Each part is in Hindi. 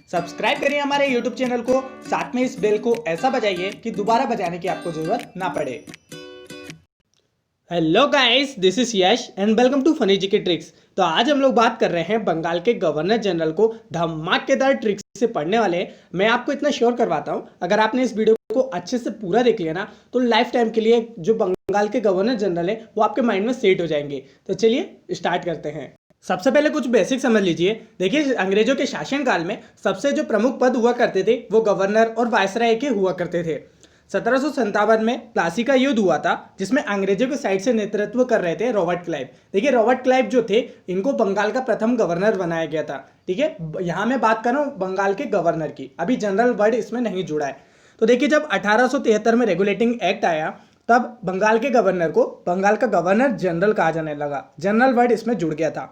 सब्सक्राइब करिए हमारे YouTube चैनल को, साथ में इस बेल को ऐसा बजाइए कि दोबारा बजाने की आपको जरूरत ना पड़े। Hello guys, this is Yash and welcome to funny GK tricks. तो आज हम लोग बात कर रहे हैं बंगाल के गवर्नर जनरल को धमाकेदार ट्रिक्स से पढ़ने वाले हैं। मैं आपको इतना श्योर करवाता हूं, अगर आपने इस वीडियो को अच्छे से पूरा देख लिया ना तो लाइफ टाइम के लिए जो बंगाल के गवर्नर जनरल है वो आपके माइंड में सेट हो जाएंगे। तो चलिए स्टार्ट करते हैं। सबसे पहले कुछ बेसिक समझ लीजिए। देखिए, अंग्रेजों के शासनकाल में सबसे जो प्रमुख पद हुआ करते थे वो गवर्नर और वायसराय के हुआ करते थे। 1757 में प्लासी का युद्ध हुआ था, जिसमें अंग्रेजों की साइड से नेतृत्व कर रहे थे रॉबर्ट क्लाइव। देखिए, रॉबर्ट क्लाइव जो थे इनको बंगाल का प्रथम गवर्नर बनाया गया था। ठीक है, यहाँ मैं बात कर रहा हूँ बंगाल के गवर्नर की, अभी जनरल वर्ड इसमें नहीं जुड़ा है। तो देखिए, जब 1873 में रेगुलेटिंग एक्ट आया तब बंगाल के गवर्नर को बंगाल का गवर्नर जनरल कहा जाने लगा। जनरल वर्ड इसमें जुड़ गया था।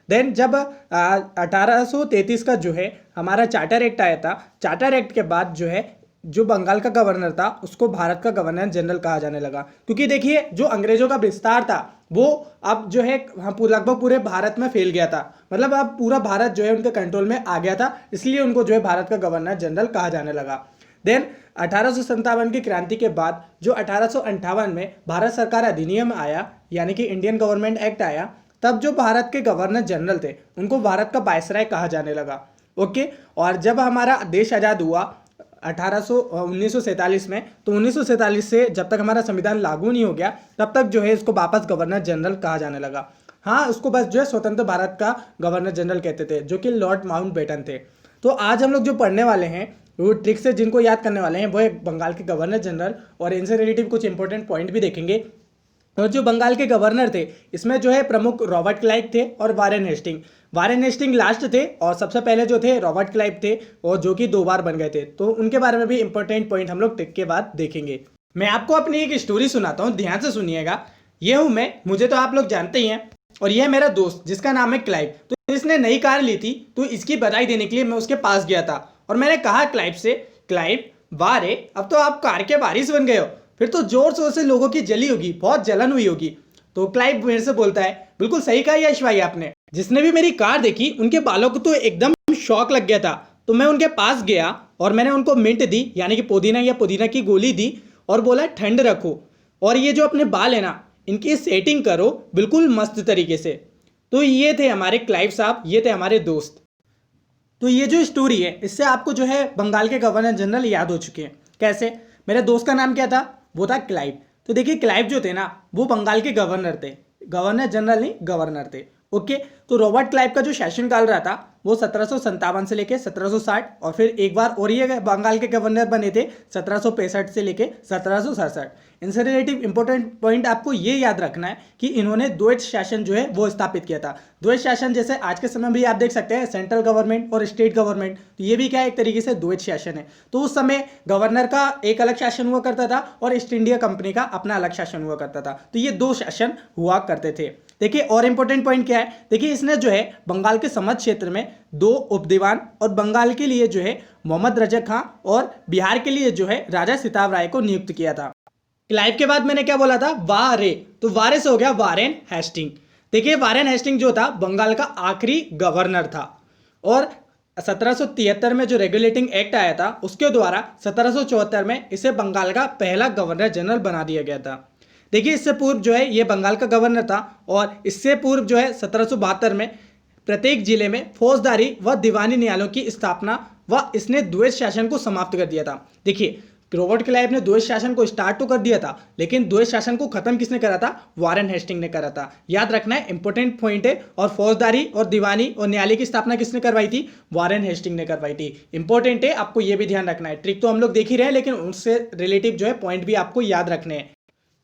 देन जब 1833 का जो है हमारा चार्टर एक्ट आया था, चार्टर एक्ट के बाद जो है जो बंगाल का गवर्नर था उसको भारत का गवर्नर जनरल कहा जाने लगा। क्योंकि देखिए, जो अंग्रेजों का विस्तार था वो अब जो है लगभग पूरे भारत में फैल गया था। मतलब अब पूरा भारत जो है उनके कंट्रोल में आ गया था, इसलिए उनको जो है भारत का गवर्नर जनरल कहा जाने लगा। देन 1857 की क्रांति के बाद जो 1858 में भारत सरकार अधिनियम आया, यानी कि इंडियन गवर्नमेंट एक्ट आया, तब जो भारत के गवर्नर जनरल थे उनको भारत का वायसराय कहा जाने लगा। ओके, और जब हमारा देश आज़ाद हुआ 1947 में, तो 1947 से जब तक हमारा संविधान लागू नहीं हो गया तब तक जो है इसको वापस गवर्नर जनरल कहा जाने लगा। हाँ, उसको बस जो है स्वतंत्र भारत का गवर्नर जनरल कहते थे, जो कि लॉर्ड माउंटबेटन थे। तो आज हम लोग जो पढ़ने वाले हैं वो ट्रिक से जिनको याद करने वाले हैं वो है बंगाल के गवर्नर जनरल, और इनसे रिलेटिव कुछ इंपॉर्टेंट पॉइंट भी देखेंगे। और जो बंगाल के गवर्नर थे इसमें जो है प्रमुख रॉबर्ट क्लाइव थे और Warren Hasting. Warren Hasting last थे और सबसे पहले जो थे रॉबर्ट क्लाइव थे, और जो कि 2 बार बन गए थे। तो उनके बारे में भी इंपॉर्टेंट पॉइंट हम लोग ट्रिक के बाद देखेंगे। मैं आपको अपनी एक स्टोरी सुनाता हूँ, ध्यान से सुनिएगा। ये हूँ मैं, मुझे तो आप लोग जानते ही हैं, और यह है मेरा दोस्त जिसका नाम है क्लाइव। तो इसने नई कार ली थी, तो इसकी बधाई देने के लिए मैं उसके पास गया था और मैंने कहा क्लाइव से, क्लाइव वाह रे, अब तो आप कार के वारिस बन गए हो, फिर तो जोर शोर से लोगों की जली होगी, बहुत जलन हुई होगी। तो क्लाइव मेरे से बोलता है, बिल्कुल सही कहा यश भाई आपने। जिसने भी मेरी कार देखी उनके बालों को तो एकदम शौक लग गया था। तो मैं उनके पास गया और मैंने उनको मिंट दी, यानी कि पुदीना की गोली दी, और बोला ठंड रखो, और ये जो अपने बाल है ना इनकी सेटिंग करो बिल्कुल मस्त तरीके से। तो ये थे हमारे क्लाइव साहब, ये थे हमारे दोस्त। तो ये जो स्टोरी है इससे आपको जो है बंगाल के गवर्नर जनरल याद हो चुके हैं। कैसे? मेरे दोस्त का नाम क्या था? वो था क्लाइव। तो देखिए, क्लाइव जो थे ना वो बंगाल के गवर्नर थे, गवर्नर जनरल नहीं, गवर्नर थे। ओके, तो रॉबर्ट क्लाइव का जो शासनकाल रहा था वो 1757 से लेके 1760, और फिर एक बार और ये बंगाल के गवर्नर बने थे 1765 से लेके 1767। इनसे रिलेटिव इंपॉर्टेंट पॉइंट आपको ये याद रखना है कि इन्होंने द्वैत शासन जो है वो स्थापित किया था। द्वैत शासन जैसे आज के समय भी आप देख सकते हैं सेंट्रल गवर्नमेंट और स्टेट गवर्नमेंट, तो ये भी क्या है, एक तरीके से द्वैत शासन है। तो उस समय गवर्नर का एक अलग शासन हुआ करता था और ईस्ट इंडिया कंपनी का अपना अलग शासन हुआ करता था। तो ये 2 शासन हुआ करते थे। देखिए, और इंपॉर्टेंट पॉइंट क्या है, देखिए इसने जो है बंगाल के समझ क्षेत्र में 2 उपदीवान, और बंगाल के लिए जो है मोहम्मद रजा खां, और बिहार के लिए जो है राजा सिताब राय को नियुक्त किया था। क्लाइव के बाद मैंने क्या बोला था? वाह रे, तो वारे से हो गया वारेन हेस्टिंग। देखिए, वारेन हेस्टिंग जो था बंगाल का आखिरी गवर्नर था, और 1773 में जो रेगुलेटिंग एक्ट आया था उसके द्वारा 1774 में इसे बंगाल का पहला गवर्नर जनरल बना दिया गया था। देखिए, इससे पूर्व जो है ये बंगाल का गवर्नर था, और इससे पूर्व जो है 1772 में प्रत्येक जिले में फौजदारी व दीवानी न्यायालयों की स्थापना व इसने द्वैत शासन को समाप्त कर दिया था। देखिए, रॉबर्ट क्लाइव ने द्वैत शासन को स्टार्ट तो कर दिया था, लेकिन द्वैत शासन को खत्म किसने करा था? वारेन हेस्टिंग ने करा था। याद रखना है, इंपॉर्टेंट पॉइंट है। और फौजदारी और दीवानी और न्यायालय की स्थापना किसने करवाई थी? वारेन हेस्टिंग ने करवाई थी। इंपॉर्टेंट है, आपको यह भी ध्यान रखना है। ट्रिक तो हम लोग देख ही रहे हैं, लेकिन उससे रिलेटिव जो है पॉइंट भी आपको याद रखने हैं।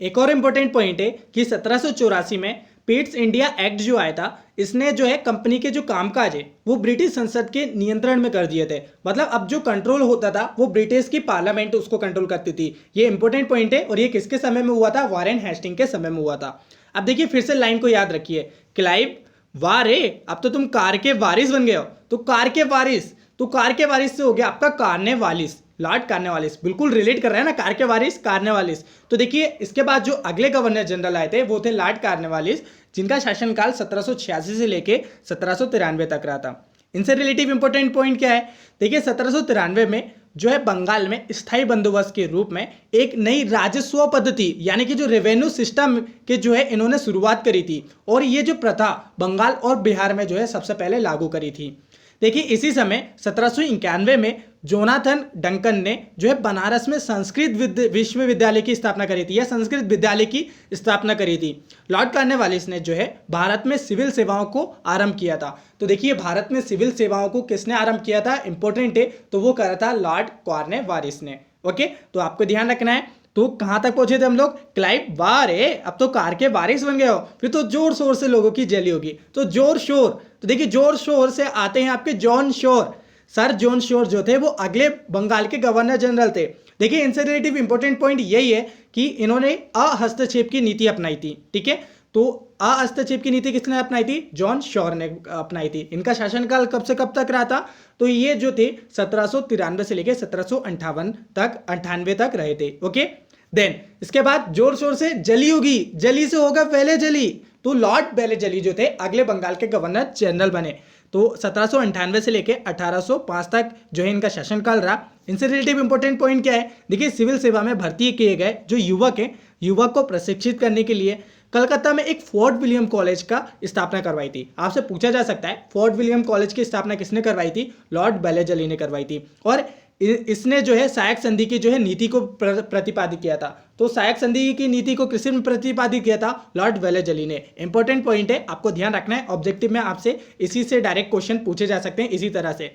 एक और इंपॉर्टेंट पॉइंट है कि 1784 में पीट्स इंडिया एक्ट जो आया था, इसने जो है कंपनी के जो कामकाज है वो ब्रिटिश संसद के नियंत्रण में कर दिए थे। मतलब अब जो कंट्रोल होता था वो ब्रिटिश की पार्लियामेंट उसको कंट्रोल करती थी। ये इंपॉर्टेंट पॉइंट है, और ये किसके समय में हुआ था? वारेन हेस्टिंग के समय में हुआ था। अब देखिए, फिर से लाइन को याद रखिए, क्लाइव वाह रे, अब तो तुम कार के वारिस बन गए हो। तो कार के वारिस, तो कार के वारिस से हो गया आपका कार्नेवालिस, लॉर्ड कार्नेवालिस। बिल्कुल रिलेट कर रहे हैं ना, कार के वारिस कार्नेवालिस। तो देखिए, इसके बाद जो अगले गवर्नर जनरल आए थे वो थे लॉर्ड कार्नेवालिस, जिनका शासनकाल 1786 से लेके 1793 तक रहा था। इनसे रिलेटिव इंपॉर्टेंट पॉइंट क्या है, देखिए 1793 में जो है बंगाल में स्थायी बंदोबस्त के रूप में एक नई राजस्व पद्धति यानी कि जो रेवेन्यू सिस्टम के जो है इन्होंने शुरुआत करी थी, और ये जो प्रथा बंगाल और बिहार में जो है सबसे पहले लागू करी थी। देखिए इसी समय 1791 में जोनाथन डंकन ने जो है बनारस में संस्कृत विश्वविद्यालय की स्थापना करी थी, या संस्कृत विद्यालय की स्थापना करी थी। लॉर्ड कॉर्नवालिस ने जो है भारत में सिविल सेवाओं को आरंभ किया था। तो देखिए भारत में सिविल सेवाओं को किसने आरंभ किया था, इंपॉर्टेंट है, तो वो करा था लॉर्ड कॉर्नवालिस ने। ओके, तो आपको ध्यान रखना है। तो कहां तक पहुंचे थे हम लोग, क्लाइव वार है, अब तो कार के वारिस बन गए हो, फिर तो जोर शोर से लोगों की जली होगी। तो जोर शोर, तो देखिए जोर शोर से आते हैं आपके John Shore. Sir John Shore जो थे वो अगले बंगाल के गवर्नर जनरल थे। देखिए इनसे रिलेटिव इंपॉर्टेंट पॉइंट यही है कि इन्होंने अहस्तक्षेप की नीति अपनाई थी। ठीक है, तो अहस्तक्षेप की नीति किसने अपनाई थी, जॉन शोर ने अपनाई थी। इनका शासनकाल कब से कब तक रहा था, तो ये जो थे 1793 से लेकर 1758 तक 98 तक रहे थे। ओके, देन इसके बाद जोर शोर से जली होगी, जली से होगा पहले जली, तो लॉर्ड पहले जली जो थे अगले बंगाल के गवर्नर जनरल बने। तो 1798 से लेके 1805 तक जो है इनका शासनकाल रहा। इनसे रिलेटिव इंपॉर्टेंट पॉइंट क्या है, देखिए सिविल सेवा में भर्ती किए गए जो युवक हैं, युवक को प्रशिक्षित करने के लिए कलकत्ता में एक फोर्ट विलियम कॉलेज का स्थापना करवाई थी। आपसे पूछा जा सकता है फोर्ट विलियम कॉलेज की स्थापना किसने करवाई थी, लॉर्ड बेलेजली ने करवाई थी। और इसने जो है सहायक संधि की जो है नीति को प्रतिपादित किया था। तो सहायक संधि की नीति को किसने प्रतिपादित किया था, लॉर्ड वेलेजली ने। इंपॉर्टेंट पॉइंट है, आपको ध्यान रखना है, ऑब्जेक्टिव में आपसे इसी से डायरेक्ट क्वेश्चन पूछे जा सकते हैं इसी तरह से।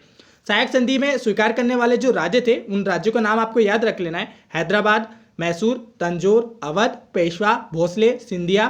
सहायक संधि में स्वीकार करने वाले जो राज्य थे उन राज्यों का नाम आपको याद रख लेना है, हैदराबाद, मैसूर, तंजौर, अवध, पेशवा, भोसले, सिंधिया,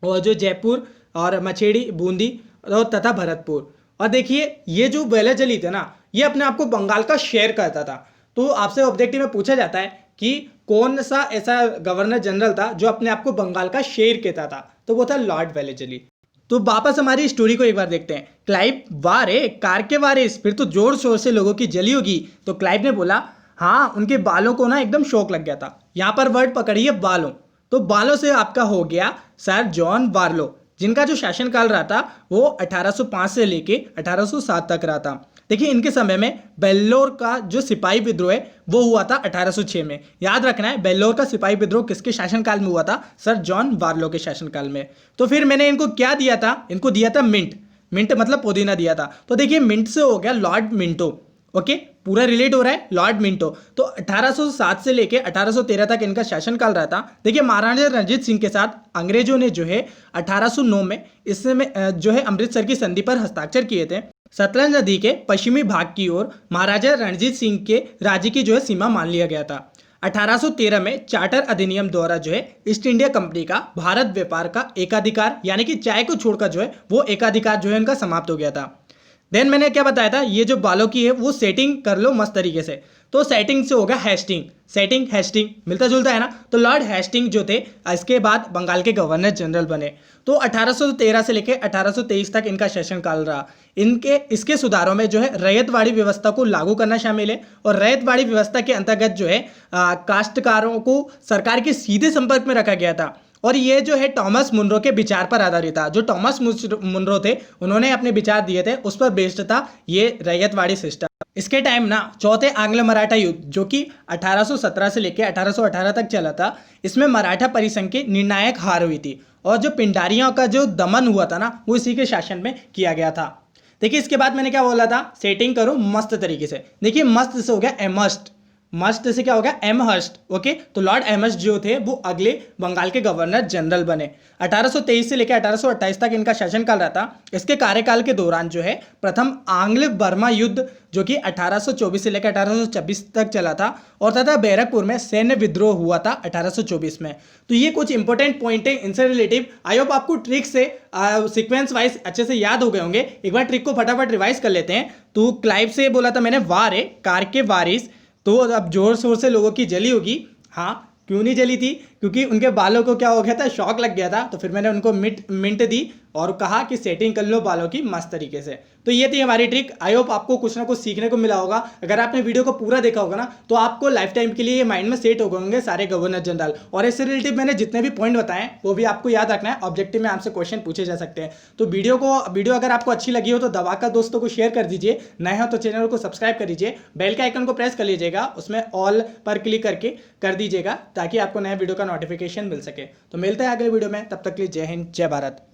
और जो जयपुर और मछेड़ी, बूंदी और तथा भरतपुर। और देखिए ये जो वेलेजली थे ना, ये अपने आप को बंगाल का शेयर करता था। तो आपसे ऑब्जेक्टिव में पूछा जाता है कि कौन सा ऐसा गवर्नर जनरल था जो अपने आप को बंगाल का शेर कहता था, तो वो था लॉर्ड वेलेजली। तो वापस हमारी स्टोरी को एक बार देखते हैं। क्लाइव वार है, कार के वारिस, फिर तो जोर शोर से लोगों की जली होगी। तो क्लाइव ने बोला हाँ, उनके बालों को ना एकदम शौक लग गया था। यहाँ पर वर्ड पकड़िए बालों, तो बालों से आपका हो गया सर जॉन बार्लो, जिनका जो शासनकाल रहा था वो 1805 से लेके 1807 तक रहा था। देखिए इनके समय में बेल्लोर का जो सिपाही विद्रोह है वो हुआ था 1806 में। याद रखना है बेल्लोर का सिपाही विद्रोह किसके शासनकाल में हुआ था, सर जॉन बार्लो के शासनकाल में। तो फिर मैंने इनको क्या दिया था, इनको दिया था मिंट, मिंट मतलब पुदीना दिया था। तो देखिए मिंट से हो गया लॉर्ड मिंटो। ओके, पूरा रिलेट हो रहा है, लॉर्ड मिंटो। तो 1807 से लेके 1813 तक इनका शासनकाल रहा था। देखिए महाराजा रणजीत सिंह के साथ अंग्रेजों ने जो है 1809 में इसमें जो है अमृतसर की संधि पर हस्ताक्षर किए थे। सतलज नदी के पश्चिमी भाग की ओर महाराजा रणजीत सिंह के राज्य की जो है सीमा मान लिया गया था। 1813 में चार्टर अधिनियम द्वारा जो है ईस्ट इंडिया कंपनी का भारत व्यापार का एकाधिकार यानी कि चाय को छोड़कर जो है वो एकाधिकार जो है इनका समाप्त हो गया था। देन मैंने क्या बताया था, ये जो बालों की है वो सेटिंग कर लो मस्त तरीके से। तो सेटिंग से होगा हेस्टिंग, सेटिंग हेस्टिंग मिलता जुलता है ना। तो लॉर्ड हेस्टिंग जो थे इसके बाद बंगाल के गवर्नर जनरल बने। तो 1813 से लेकर 1823 तक इनका शासनकाल रहा। इसके सुधारों में जो है रैयतवाड़ी व्यवस्था को लागू करना शामिल है। और रैयतवाड़ी व्यवस्था के अंतर्गत जो है काश्तकारों को सरकार के सीधे संपर्क में रखा गया था। और ये जो है टॉमस मुनरो के विचार पर आधारित था। जो टॉमस मुनरो थे उन्होंने अपने विचार दिए थे, उस पर बेस्ड था ये रैयतवाड़ी सिस्टम। इसके टाइम ना चौथे आंग्ल मराठा युद्ध जो कि 1817 से लेकर 1818 तक चला था, इसमें मराठा परिसंघ की निर्णायक हार हुई थी। और जो पिंडारियों का जो दमन हुआ था ना वो इसी के शासन में किया गया था। देखिए इसके बाद मैंने क्या बोला था, सेटिंग करो मस्त तरीके से। देखिए मस्त से हो गया एमहर्स्ट, मस्त से क्या होगा एमहर्स्ट। ओके, तो लॉर्ड एमहर्स्ट जो थे वो अगले बंगाल के गवर्नर जनरल बने। 1823 से लेकर 1828 तक इनका शासनकाल रहा था। इसके कार्यकाल के दौरान जो है प्रथम आंग्ल बर्मा युद्ध जो कि 1824 से लेकर 1826 तक चला था, और तथा बैरकपुर में सैन्य विद्रोह हुआ था 1824 में। तो ये कुछ इंपॉर्टेंट पॉइंट है इनसे रिलेटिव। आई होप आपको ट्रिक से सीक्वेंस वाइज अच्छे से याद हो गए होंगे। एक बार ट्रिक को फटाफट रिवाइज कर लेते हैं। तो क्लाइव से बोला था मैंने वार है, कार के वारिस, तो अब जोर शोर से लोगों की जली होगी। हाँ, क्यों नहीं जली थी, क्योंकि उनके बालों को क्या हो गया था, शौक लग गया था। तो फिर मैंने उनको मिंट दी और कहा कि सेटिंग कर लो बालों की मस्त तरीके से। तो ये थी हमारी ट्रिक। आई होप आपको कुछ ना कुछ सीखने को मिला होगा। अगर आपने वीडियो को पूरा देखा होगा ना तो आपको लाइफ टाइम के लिए माइंड में सेट हो गए होंगे सारे गवर्नर जनरल, और इससे रिलेटेड मैंने जितने भी पॉइंट बताए वो भी आपको याद रखना है। ऑब्जेक्टिव में आपसे क्वेश्चन पूछे जा सकते हैं। तो वीडियो अगर आपको अच्छी लगी हो तो दबाकर दोस्तों को शेयर कर दीजिए, नए हो तो चैनल को सब्सक्राइब कर दीजिए, बेल के आइकन को प्रेस कर लीजिएगा, उसमें ऑल पर क्लिक करके कर दीजिएगा ताकि आपको नया वीडियो का नोटिफिकेशन मिल सके। तो मिलते हैं अगले वीडियो में, तब तक के लिए जय हिंद जय भारत।